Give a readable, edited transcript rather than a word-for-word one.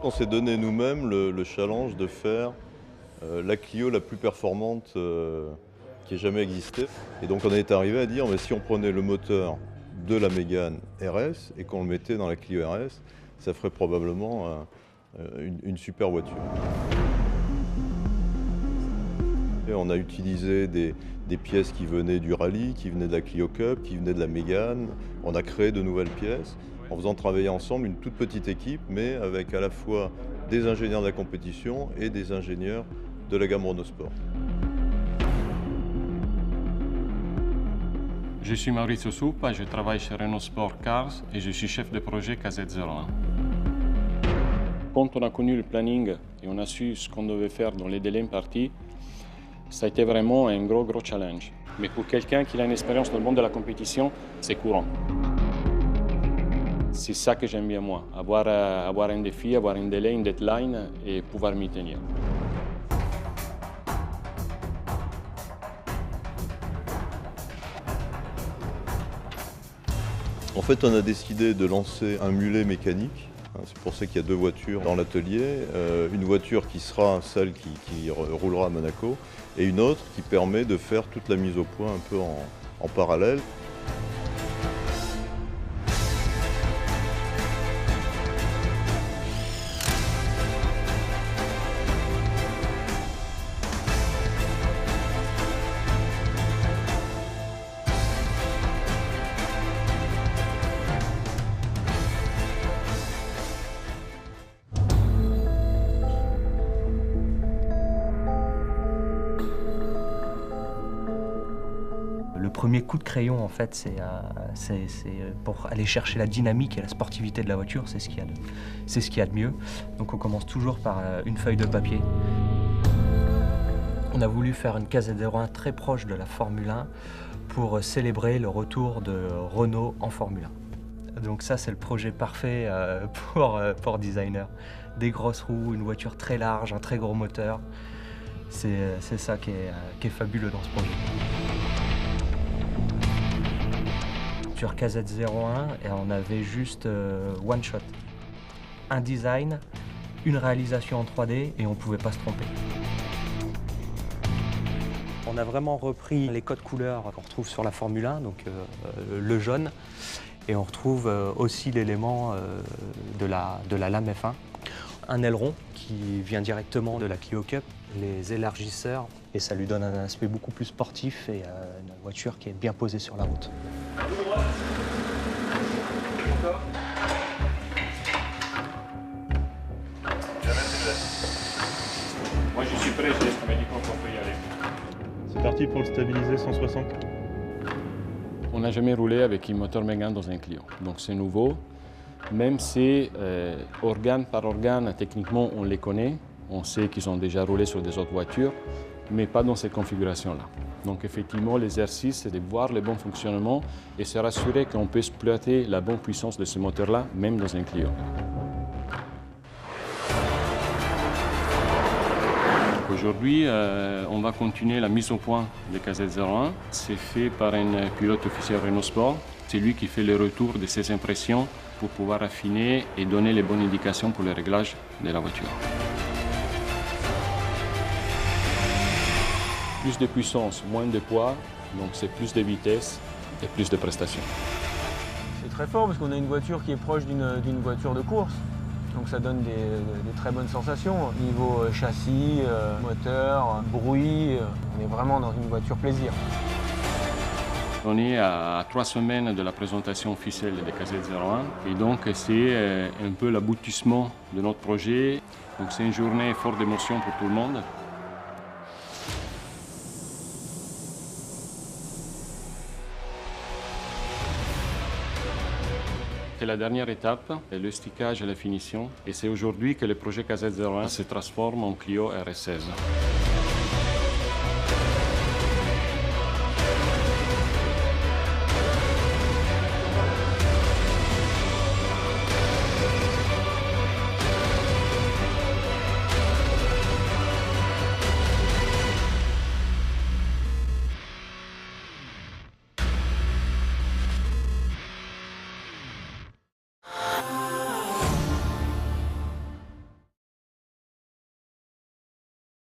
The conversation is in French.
qu'on s'est donné nous-mêmes le challenge de faire la Clio la plus performante qui ait jamais existé. Et donc on est arrivé à dire, mais si on prenait le moteur de la Mégane RS et qu'on le mettait dans la Clio RS, ça ferait probablement une super voiture. Et on a utilisé des pièces qui venaient du rallye, qui venaient de la Clio Cup, qui venaient de la Mégane. On a créé de nouvelles pièces en faisant travailler ensemble une toute petite équipe, mais avec à la fois des ingénieurs de la compétition et des ingénieurs de la gamme Renault Sport. Je suis Maurizio Suppa, je travaille chez Renault Sport Cars et je suis chef de projet KZ01. Quand on a connu le planning et on a su ce qu'on devait faire dans les délais impartis, ça a été vraiment un gros challenge. Mais pour quelqu'un qui a une expérience dans le monde de la compétition, c'est courant. C'est ça que j'aime bien moi, avoir un défi, avoir un délai, une deadline et pouvoir m'y tenir. En fait, on a décidé de lancer un mulet mécanique. C'est pour ça qu'il y a deux voitures dans l'atelier. Une voiture qui sera celle qui roulera à Monaco et une autre qui permet de faire toute la mise au point un peu en parallèle. Le premier coup de crayon, en fait, c'est pour aller chercher la dynamique et la sportivité de la voiture, c'est ce qu'il y a de mieux. Donc on commence toujours par une feuille de papier. On a voulu faire une KZ01 très proche de la Formule 1 pour célébrer le retour de Renault en Formule 1. Donc ça, c'est le projet parfait pour designer. Des grosses roues, une voiture très large, un très gros moteur. C'est ça qui est fabuleux dans ce projet. Sur KZ01, et on avait juste one shot. Un design, une réalisation en 3D et on ne pouvait pas se tromper. On a vraiment repris les codes couleurs qu'on retrouve sur la Formule 1, donc le jaune, et on retrouve aussi l'élément de la lame F1. Un aileron qui vient directement de la Clio Cup, les élargisseurs, et ça lui donne un aspect beaucoup plus sportif et une voiture qui est bien posée sur la route. Moi je suis prêt, je laisse me dire qu'on peut y aller. C'est parti pour le stabiliser 160. On n'a jamais roulé avec un moteur Mégane dans un Clio, donc c'est nouveau. Même si organe par organe, techniquement on les connaît, on sait qu'ils ont déjà roulé sur des autres voitures, mais pas dans ces configurations-là. Donc effectivement, l'exercice, c'est de voir le bon fonctionnement et se rassurer qu'on peut exploiter la bonne puissance de ce moteur-là, même dans un Clio. Aujourd'hui, on va continuer la mise au point de KZ01. C'est fait par un pilote officiel Renault Sport. C'est lui qui fait le retour de ses impressions pour pouvoir affiner et donner les bonnes indications pour le réglage de la voiture. Plus de puissance, moins de poids, donc c'est plus de vitesse et plus de prestations. C'est très fort parce qu'on a une voiture qui est proche d'une voiture de course. Donc ça donne des très bonnes sensations. Niveau châssis, moteur, bruit, on est vraiment dans une voiture plaisir. On est à 3 semaines de la présentation officielle de KZ01 et donc c'est un peu l'aboutissement de notre projet. Donc c'est une journée forte d'émotion pour tout le monde. C'est la dernière étape, le stickage et la finition. Et c'est aujourd'hui que le projet KZ01 se transforme en Clio RS16.